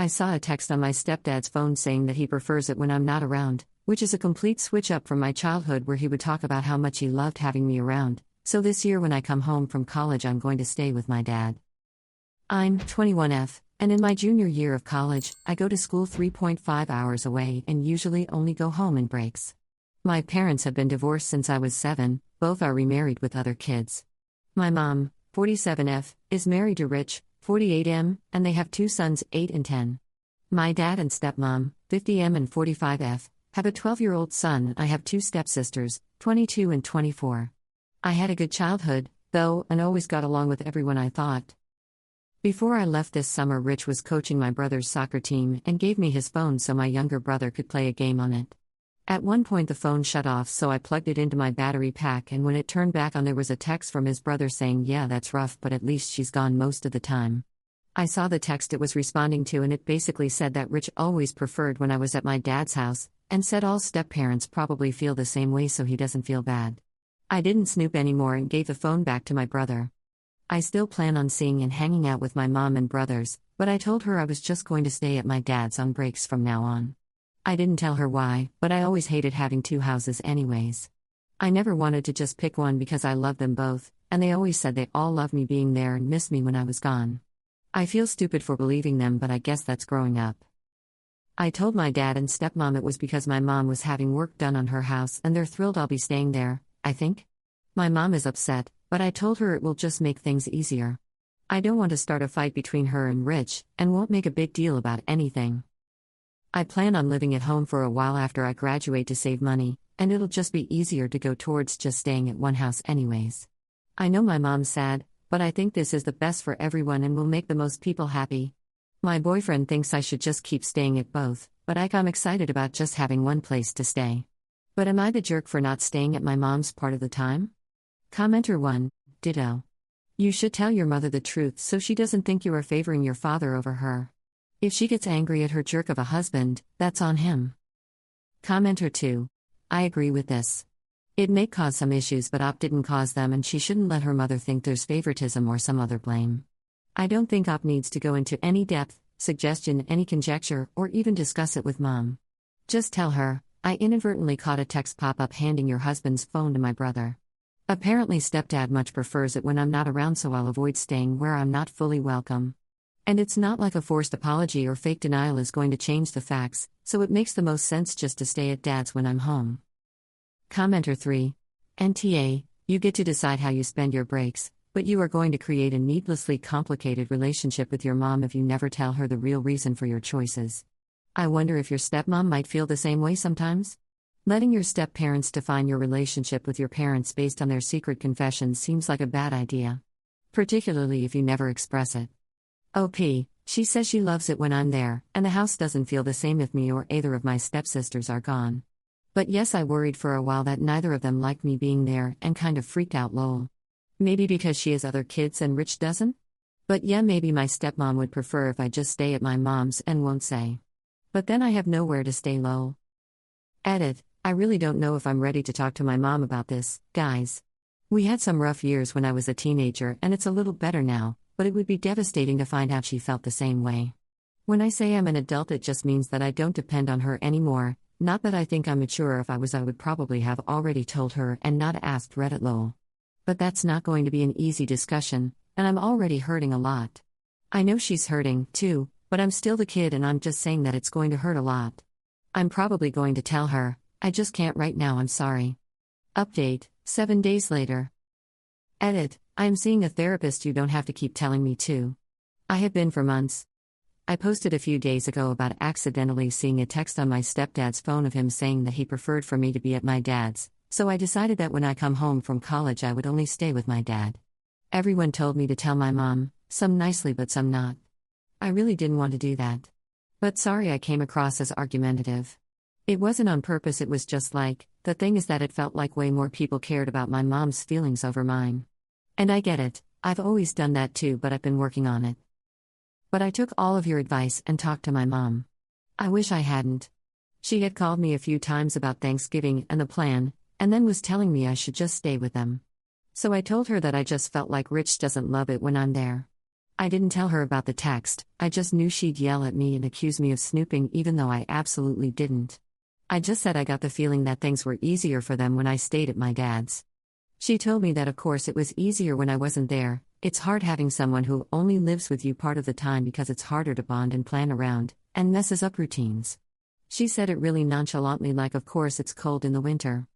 I saw a text on my stepdad's phone saying that he prefers it when I'm not around, which is a complete switch up from my childhood where he would talk about how much he loved having me around. So this year when I come home from college, I'm going to stay with my dad. I'm 21F, and in my junior year of college, I go to school 3.5 hours away and usually only go home in breaks. My parents have been divorced since I was 7, both are remarried with other kids. My mom, 47F, is married to Rich, 48M, and they have 2 sons, 8 and 10. My dad and stepmom, 50M and 45F, have a 12-year-old son. I have 2 stepsisters, 22 and 24. I had a good childhood, though, and always got along with everyone, I thought. Before I left this summer, Rich was coaching my brother's soccer team and gave me his phone so my younger brother could play a game on it. At one point the phone shut off, so I plugged it into my battery pack, and when it turned back on there was a text from his brother saying, "Yeah, that's rough, but at least she's gone most of the time." I saw the text it was responding to, and it basically said that Rich always preferred when I was at my dad's house, and said all step-parents probably feel the same way, so he doesn't feel bad. I didn't snoop anymore and gave the phone back to my brother. I still plan on seeing and hanging out with my mom and brothers, but I told her I was just going to stay at my dad's on breaks from now on. I didn't tell her why, but I always hated having 2 houses anyways. I never wanted to just pick one because I love them both, and they always said they all loved me being there and missed me when I was gone. I feel stupid for believing them, but I guess that's growing up. I told my dad and stepmom it was because my mom was having work done on her house and they're thrilled I'll be staying there, I think. My mom is upset, but I told her it will just make things easier. I don't want to start a fight between her and Rich, and won't make a big deal about anything. I plan on living at home for a while after I graduate to save money, and it'll just be easier to go towards just staying at one house anyways. I know my mom's sad, but I think this is the best for everyone and will make the most people happy. My boyfriend thinks I should just keep staying at both, but I'm excited about just having one place to stay. But am I the jerk for not staying at my mom's part of the time? Commenter 1, ditto. You should tell your mother the truth so she doesn't think you are favoring your father over her. If she gets angry at her jerk of a husband, that's on him. Commenter 2. I agree with this. It may cause some issues, but Op didn't cause them, and she shouldn't let her mother think there's favoritism or some other blame. I don't think Op needs to go into any depth, suggestion, any conjecture, or even discuss it with mom. Just tell her, I inadvertently caught a text pop up handing your husband's phone to my brother. Apparently stepdad much prefers it when I'm not around, so I'll avoid staying where I'm not fully welcome. And it's not like a forced apology or fake denial is going to change the facts, so it makes the most sense just to stay at dad's when I'm home. Commenter 3. NTA, you get to decide how you spend your breaks, but you are going to create a needlessly complicated relationship with your mom if you never tell her the real reason for your choices. I wonder if your stepmom might feel the same way sometimes? Letting your step-parents define your relationship with your parents based on their secret confessions seems like a bad idea. Particularly if you never express it. OP, she says she loves it when I'm there, and the house doesn't feel the same if me or either of my stepsisters are gone. But yes, I worried for a while that neither of them liked me being there and kind of freaked out, lol. Maybe because she has other kids and Rich doesn't? But yeah, maybe my stepmom would prefer if I just stay at my mom's and won't say. But then I have nowhere to stay, lol. Edit, I really don't know if I'm ready to talk to my mom about this, guys. We had some rough years when I was a teenager and it's a little better now, but it would be devastating to find out she felt the same way. When I say I'm an adult, it just means that I don't depend on her anymore, not that I think I'm mature. If I was, I would probably have already told her and not asked Reddit lol. But that's not going to be an easy discussion, and I'm already hurting a lot. I know she's hurting, too, but I'm still the kid and I'm just saying that it's going to hurt a lot. I'm probably going to tell her, I just can't right now, I'm sorry. Update, 7 days later. Edit, I am seeing a therapist, you don't have to keep telling me to. I have been for months. I posted a few days ago about accidentally seeing a text on my stepdad's phone of him saying that he preferred for me to be at my dad's, so I decided that when I come home from college I would only stay with my dad. Everyone told me to tell my mom, some nicely but some not. I really didn't want to do that. But sorry I came across as argumentative. It wasn't on purpose, it was just like, the thing is that it felt like way more people cared about my mom's feelings over mine. And I get it, I've always done that too, but I've been working on it. But I took all of your advice and talked to my mom. I wish I hadn't. She had called me a few times about Thanksgiving and the plan, and then was telling me I should just stay with them. So I told her that I just felt like Rich doesn't love it when I'm there. I didn't tell her about the text, I just knew she'd yell at me and accuse me of snooping even though I absolutely didn't. I just said I got the feeling that things were easier for them when I stayed at my dad's. She told me that of course it was easier when I wasn't there. It's hard having someone who only lives with you part of the time because it's harder to bond and plan around, and messes up routines. She said it really nonchalantly, like of course it's cold in the winter.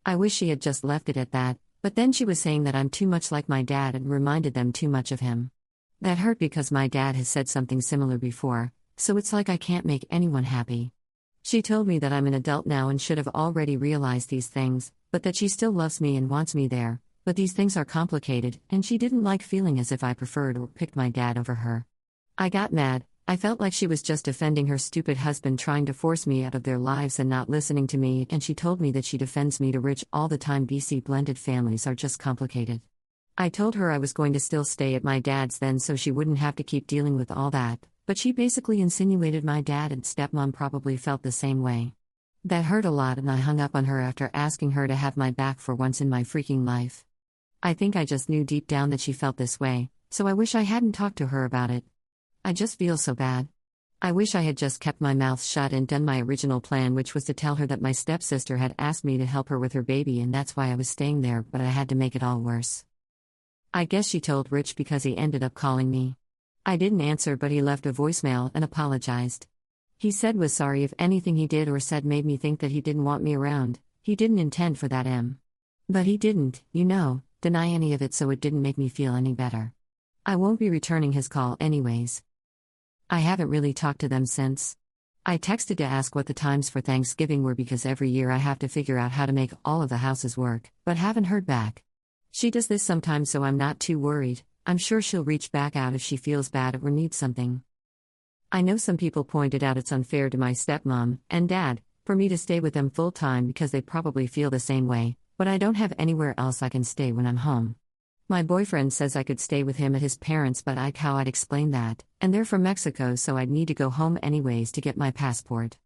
I wish she had just left it at that, but then she was saying that I'm too much like my dad and reminded them too much of him. That hurt because my dad has said something similar before, so it's like I can't make anyone happy. She told me that I'm an adult now and should have already realized these things, but that she still loves me and wants me there, but these things are complicated, and she didn't like feeling as if I preferred or picked my dad over her. I got mad. I felt like she was just defending her stupid husband trying to force me out of their lives and not listening to me, and she told me that she defends me to Rich all the time. BC blended families are just complicated. I told her I was going to still stay at my dad's then so she wouldn't have to keep dealing with all that, but she basically insinuated my dad and stepmom probably felt the same way. That hurt a lot and I hung up on her after asking her to have my back for once in my freaking life. I think I just knew deep down that she felt this way, so I wish I hadn't talked to her about it. I just feel so bad. I wish I had just kept my mouth shut and done my original plan, which was to tell her that my stepsister had asked me to help her with her baby and that's why I was staying there, but I had to make it all worse. I guess she told Rich because he ended up calling me. I didn't answer, but he left a voicemail and apologized. He said was sorry if anything he did or said made me think that he didn't want me around. He didn't intend for that, But he didn't, deny any of it, so it didn't make me feel any better. I won't be returning his call anyways. I haven't really talked to them since. I texted to ask what the times for Thanksgiving were because every year I have to figure out how to make all of the houses work, but haven't heard back. She does this sometimes, so I'm not too worried. I'm sure she'll reach back out if she feels bad or needs something. I know some people pointed out it's unfair to my stepmom and dad for me to stay with them full time because they probably feel the same way, but I don't have anywhere else I can stay when I'm home. My boyfriend says I could stay with him at his parents', but how I'd explain that, and they're from Mexico, so I'd need to go home anyways to get my passport.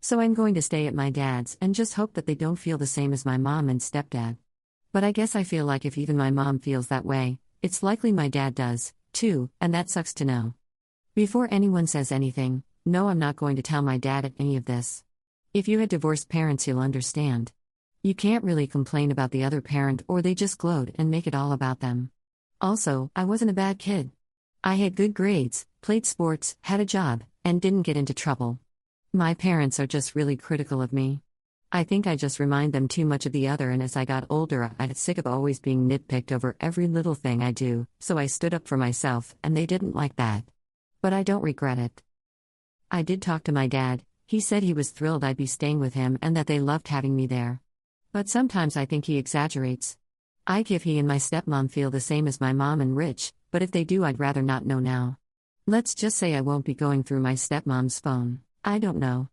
So I'm going to stay at my dad's and just hope that they don't feel the same as my mom and stepdad. But I guess I feel like if even my mom feels that way, it's likely my dad does, too, and that sucks to know. Before anyone says anything, no, I'm not going to tell my dad any of this. If you had divorced parents, you'll understand. You can't really complain about the other parent or they just gloat and make it all about them. Also, I wasn't a bad kid. I had good grades, played sports, had a job, and didn't get into trouble. My parents are just really critical of me. I think I just remind them too much of the other, and as I got older I got sick of always being nitpicked over every little thing I do, so I stood up for myself, and they didn't like that. But I don't regret it. I did talk to my dad. He said he was thrilled I'd be staying with him and that they loved having me there. But sometimes I think he exaggerates. I give he and my stepmom feel the same as my mom and Rich, but if they do I'd rather not know now. Let's just say I won't be going through my stepmom's phone. I don't know.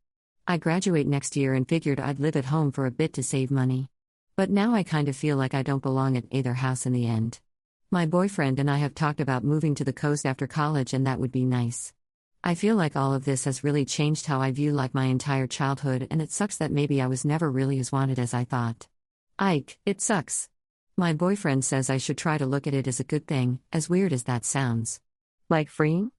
I graduate next year and figured I'd live at home for a bit to save money. But now I kind of feel like I don't belong at either house in the end. My boyfriend and I have talked about moving to the coast after college, and that would be nice. I feel like all of this has really changed how I view my entire childhood, and it sucks that maybe I was never really as wanted as I thought. Ike, it sucks. My boyfriend says I should try to look at it as a good thing, as weird as that sounds. Like freeing?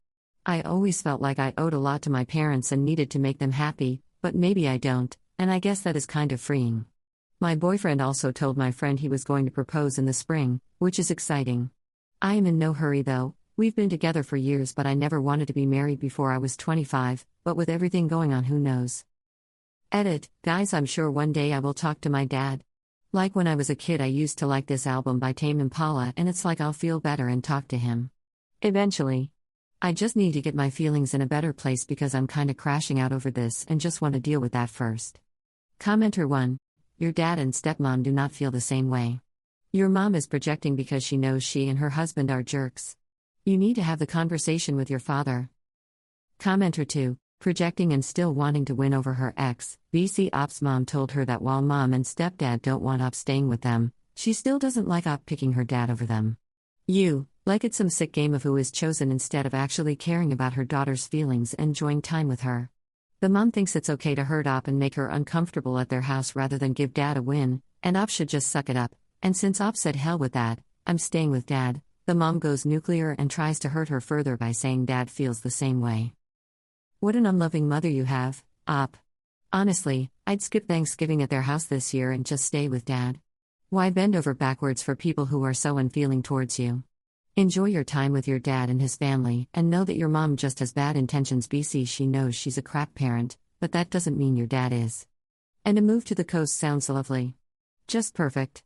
I always felt like I owed a lot to my parents and needed to make them happy, but maybe I don't, and I guess that is kind of freeing. My boyfriend also told my friend he was going to propose in the spring, which is exciting. I am in no hurry though. We've been together for years, but I never wanted to be married before I was 25, but with everything going on, who knows? Edit, guys, I'm sure one day I will talk to my dad. Like when I was a kid I used to like this album by Tame Impala, and it's like I'll feel better and talk to him. Eventually. I just need to get my feelings in a better place because I'm kinda crashing out over this and just want to deal with that first. Commenter 1. Your dad and stepmom do not feel the same way. Your mom is projecting because she knows she and her husband are jerks. You need to have the conversation with your father. Commenter 2. Projecting and still wanting to win over her ex. BC Op's mom told her that while mom and stepdad don't want Op staying with them, she still doesn't like Op picking her dad over them. You, like it's some sick game of who is chosen instead of actually caring about her daughter's feelings and enjoying time with her. The mom thinks it's okay to hurt Op and make her uncomfortable at their house rather than give dad a win, and Op should just suck it up, and since Op said hell with that, I'm staying with dad, The mom goes nuclear and tries to hurt her further by saying dad feels the same way. What an unloving mother you have, Op. Honestly, I'd skip Thanksgiving at their house this year and just stay with dad. Why bend over backwards for people who are so unfeeling towards you? Enjoy your time with your dad and his family, and know that your mom just has bad intentions. BC, she knows she's a crap parent, but that doesn't mean your dad is. And a move to the coast sounds lovely. Just perfect.